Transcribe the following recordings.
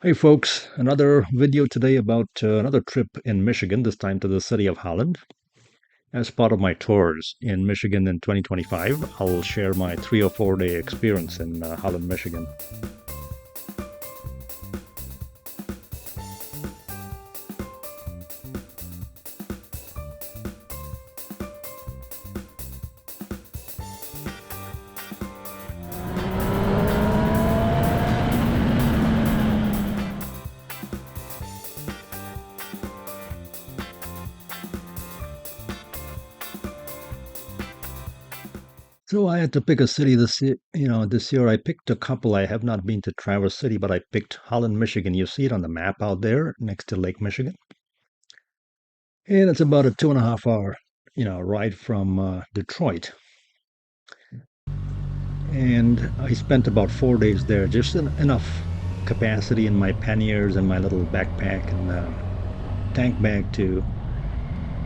Hey folks, another video today about another trip in Michigan, this time to the city of Holland. As part of my tours in Michigan in 2025, I'll share my 3 or 4 day experience in Holland, Michigan. So I had to pick a city this year I picked a couple. I have not been to Traverse City, but I picked Holland, Michigan. You see it on the map out there next to Lake Michigan. And it's about a 2.5 hour, ride from Detroit. And I spent about 4 days there, just enough capacity in my panniers and my little backpack and tank bag to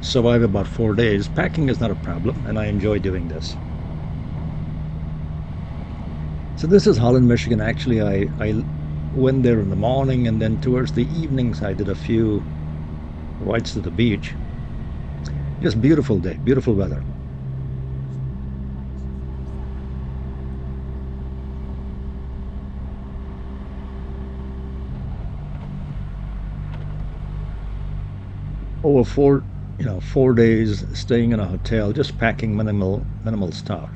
survive about 4 days. Packing is not a problem, and I enjoy doing this. So this is Holland, Michigan. Actually, I went there in the morning, and then towards the evenings, I did a few rides to the beach. Just beautiful day, beautiful weather. Over 4 days staying in a hotel, just packing minimal stuff.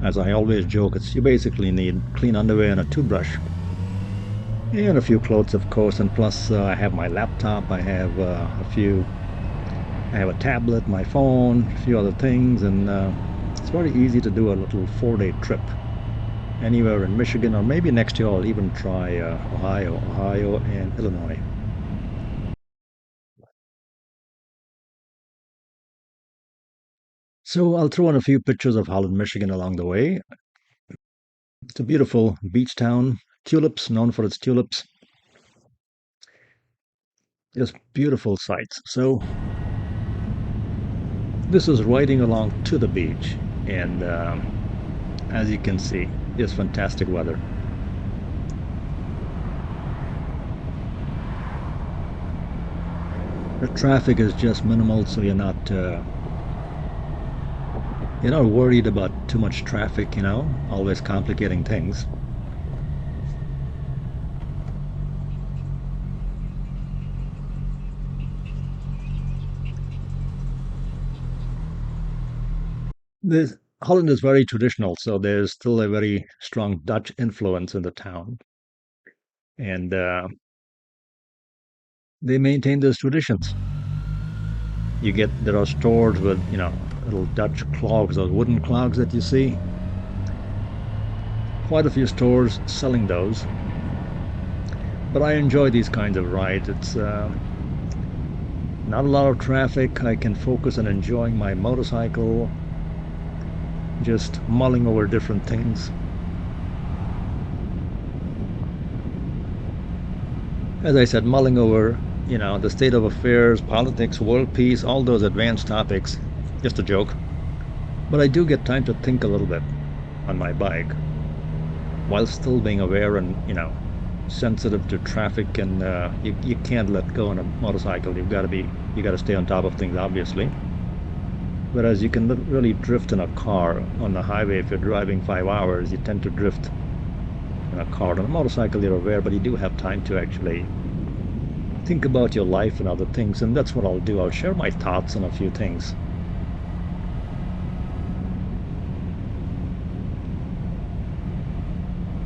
As I always joke, you basically need clean underwear and a toothbrush. And a few clothes, of course, and plus I have my laptop, I have a tablet, my phone, a few other things, and it's very easy to do a little 4 day trip anywhere in Michigan, or maybe next year I'll even try Ohio and Illinois. So I'll throw in a few pictures of Holland, Michigan along the way. It's a beautiful beach town, tulips, known for its tulips. Just beautiful sights. So this is riding along to the beach, and as you can see, just fantastic weather. The traffic is just minimal, so you're not worried about too much traffic, always complicating things. This Holland is very traditional, so there's still a very strong Dutch influence in the town, and they maintain those traditions. There are stores with little Dutch clogs, those wooden clogs that you see. Quite a few stores selling those. But I enjoy these kinds of rides. It's not a lot of traffic. I can focus on enjoying my motorcycle, just mulling over different things. As I said, mulling over, the state of affairs, politics, world peace, all those advanced topics. Just a joke. But I do get time to think a little bit on my bike while still being aware and, sensitive to traffic, and you can't let go on a motorcycle. You got to stay on top of things, obviously. Whereas you can really drift in a car on the highway. If you're driving 5 hours, you tend to drift in a car. On a motorcycle, you're aware, but you do have time to actually think about your life and other things, and that's what I'll do. I'll share my thoughts on a few things.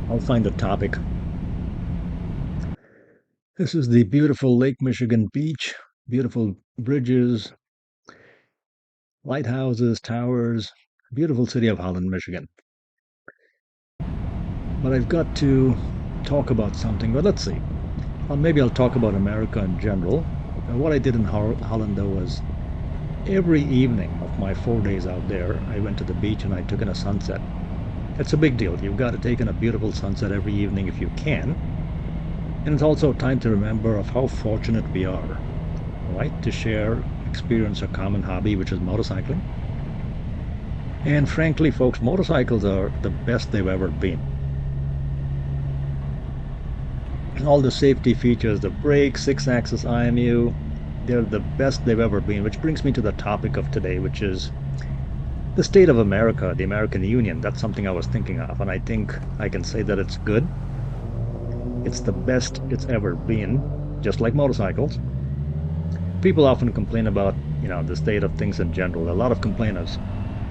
I'll find a topic. This is the beautiful Lake Michigan beach, beautiful bridges, lighthouses, towers, beautiful city of Holland, Michigan. But I've got to talk about something. Well, let's see. Well, maybe I'll talk about America in general. What I did in Holland, though, was every evening of my 4 days out there, I went to the beach and I took in a sunset. It's a big deal. You've got to take in a beautiful sunset every evening if you can. And it's also time to remember of how fortunate we are, right, to share, experience a common hobby, which is motorcycling. And frankly, folks, motorcycles are the best they've ever been. All the safety features, the brake, 6-axis IMU, they're the best they've ever been, which brings me to the topic of today, which is the state of America, the American Union. That's something I was thinking of, and I think I can say that it's good. It's the best it's ever been, just like motorcycles. People often complain about, the state of things in general. A lot of complainers.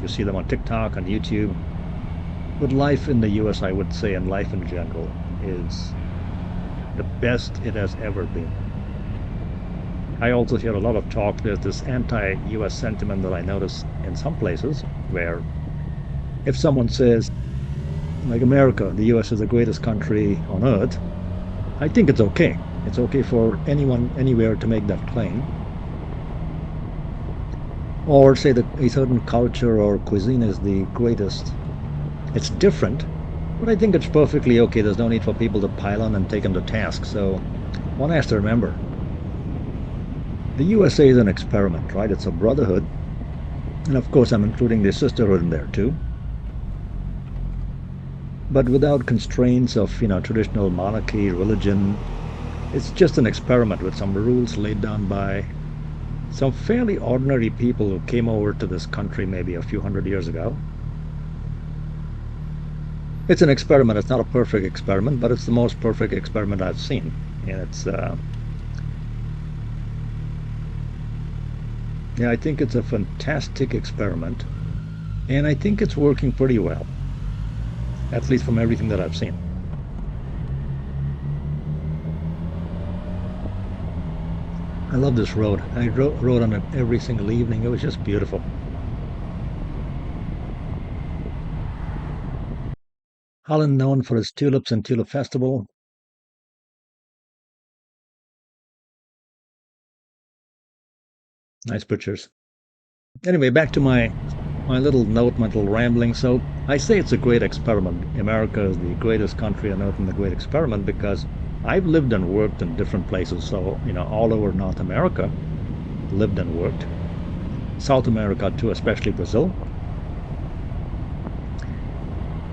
You see them on TikTok, on YouTube. But life in the US, I would say, and life in general, is the best it has ever been. I also hear a lot of talk. There's this anti-US sentiment that I notice in some places where if someone says, like America, the US is the greatest country on earth, I think it's okay. It's okay for anyone, anywhere to make that claim. Or say that a certain culture or cuisine is the greatest. It's different, but I think it's perfectly okay. There's no need for people to pile on and take them to task. So one has to remember, the USA is an experiment, right? It's a brotherhood. And of course, I'm including the sisterhood in there too. But without constraints of, traditional monarchy, religion. It's just an experiment with some rules laid down by some fairly ordinary people who came over to this country maybe a few hundred years ago. It's an experiment. It's not a perfect experiment, but it's the most perfect experiment I've seen. And it's, I think it's a fantastic experiment. And I think it's working pretty well, at least from everything that I've seen. I love this road. I rode on it every single evening. It was just beautiful. Holland, known for its tulips and tulip festival. Nice pictures. Anyway, back to my little note, my little rambling. So I say it's a great experiment. America is the greatest country on earth and the great experiment because I've lived and worked in different places. So, all over North America, lived and worked. South America too, especially Brazil.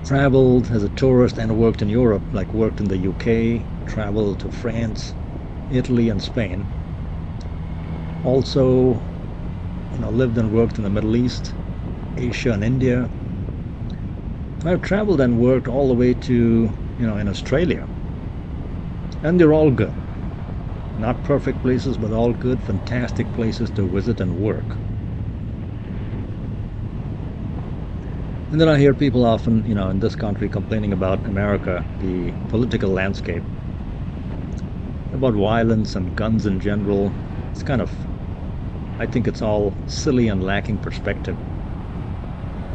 Traveled as a tourist and worked in Europe, like worked in the UK, traveled to France, Italy, and Spain. Also, lived and worked in the Middle East, Asia, and India. I've traveled and worked all the way to, in Australia. And they're all good. Not perfect places, but all good, fantastic places to visit and work. And then I hear people often, in this country complaining about America, the political landscape, about violence and guns in general. It's I think it's all silly and lacking perspective.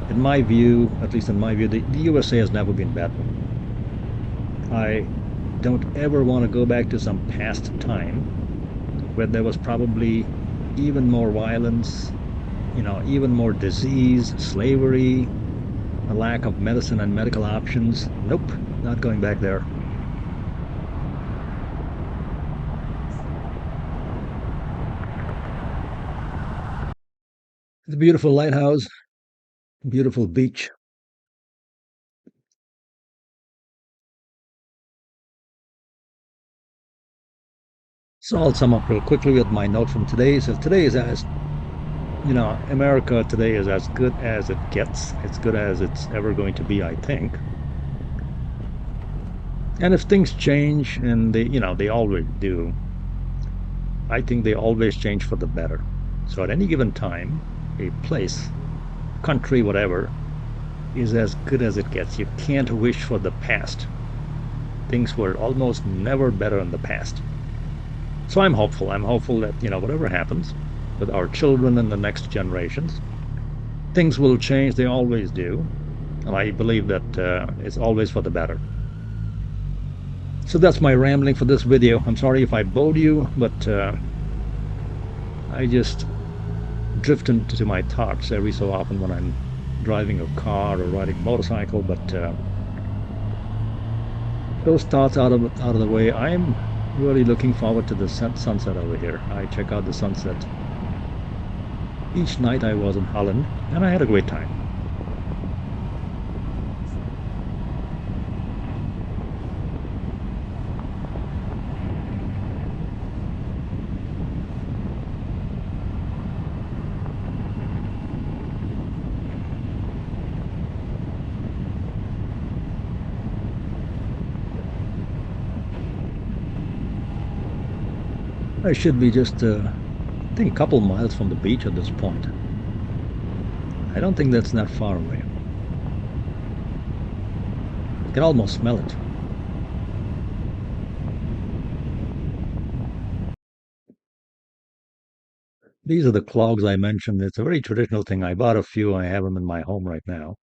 In my view, at least in my view, the USA has never been better. I don't ever want to go back to some past time where there was probably even more violence, even more disease, slavery, a lack of medicine and medical options. Nope, not going back there. It's a beautiful lighthouse, beautiful beach. So I'll sum up real quickly with my note from today. It says today is America today is as good as it gets. It's good as it's ever going to be, I think. And if things change, and they always do, I think they always change for the better. So at any given time, a place, country, whatever, is as good as it gets. You can't wish for the past. Things were almost never better in the past. So I'm hopeful. I'm hopeful that, whatever happens with our children and the next generations, things will change. They always do. And I believe that it's always for the better. So that's my rambling for this video. I'm sorry if I bored you, but I just drift into my thoughts every so often when I'm driving a car or riding a motorcycle. But those thoughts out of the way, I'm really looking forward to the sunset over here. I check out the sunset each night I was in Holland, and I had a great time. I should be just, I think, a couple miles from the beach at this point. I don't think that's not far away. I can almost smell it. These are the clogs I mentioned. It's a very traditional thing. I bought a few. I have them in my home right now.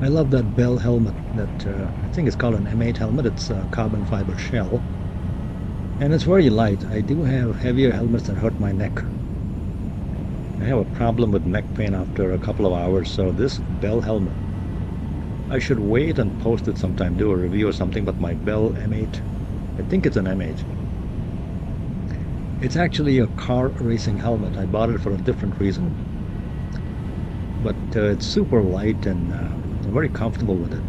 I love that Bell helmet that I think it's called an M8 helmet. It's a carbon fiber shell. And it's very light. I do have heavier helmets that hurt my neck. I have a problem with neck pain after a couple of hours, so this Bell helmet, I should wait and post it sometime, do a review or something, but my Bell M8, I think it's an M8. It's actually a car racing helmet. I bought it for a different reason, but it's super light and I'm very comfortable with it.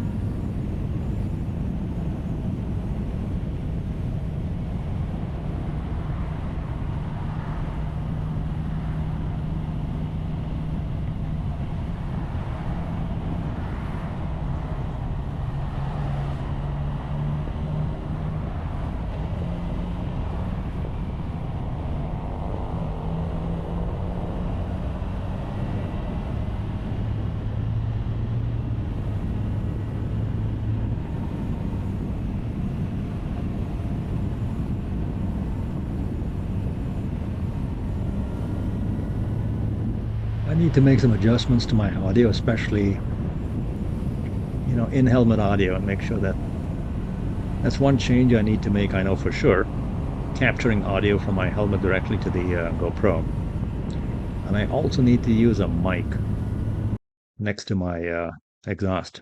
I need to make some adjustments to my audio, especially, in-helmet audio, and make sure that's one change I need to make, I know for sure. Capturing audio from my helmet directly to the GoPro. And I also need to use a mic next to my exhaust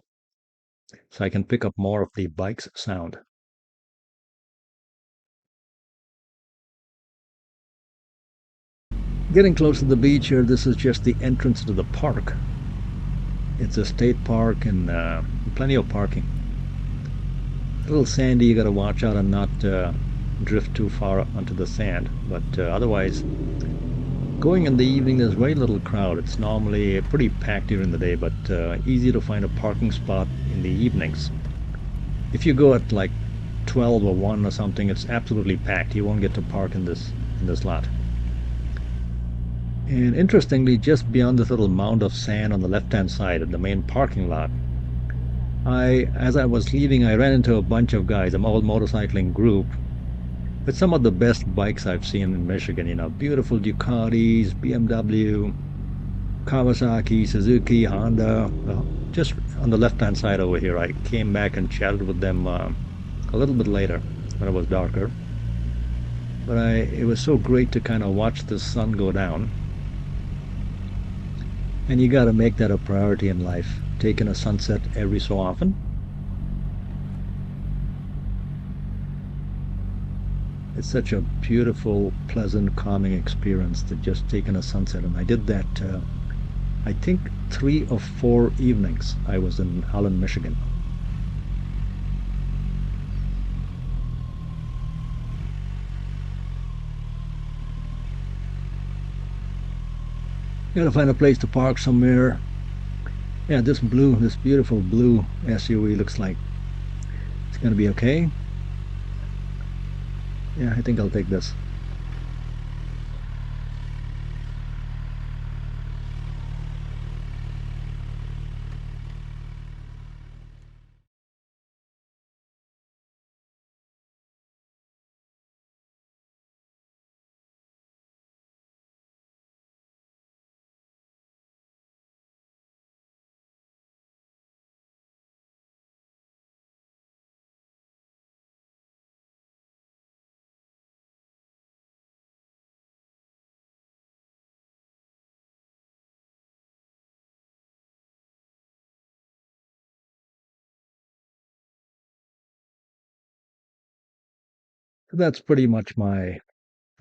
so I can pick up more of the bike's sound. Getting close to the beach here, this is just the entrance to the park. It's a state park and plenty of parking. A little sandy, you got to watch out and not drift too far onto the sand. But otherwise, going in the evening, there's very little crowd. It's normally pretty packed during the day, but easy to find a parking spot in the evenings. If you go at like 12 or 1 or something, it's absolutely packed. You won't get to park in this lot. And interestingly, just beyond this little mound of sand on the left-hand side of the main parking lot, as I was leaving, I ran into a bunch of guys, an old motorcycling group, with some of the best bikes I've seen in Michigan. Beautiful Ducatis, BMW, Kawasaki, Suzuki, Honda. Just on the left-hand side over here, I came back and chatted with them a little bit later when it was darker. But it was so great to kind of watch the sun go down. And you got to make that a priority in life, taking a sunset every so often. It's such a beautiful, pleasant, calming experience to just take in a sunset. And I did that, I think, 3 or 4 evenings I was in Holland, Michigan. Gotta find a place to park somewhere. Yeah, this beautiful blue SUV looks like it's gonna be okay. Yeah, I think I'll take this. So that's pretty much my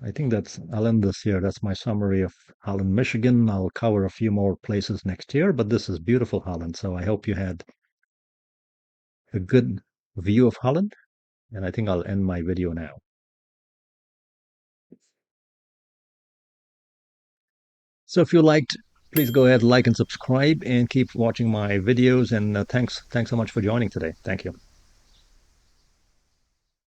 I think I'll end this here. That's my summary of Holland, Michigan. I'll cover a few more places next year, but this is beautiful Holland. So I hope you had a good view of Holland, and I think I'll end my video now. So if you liked, please go ahead, like and subscribe, and keep watching my videos. And thanks so much for joining today. Thank you.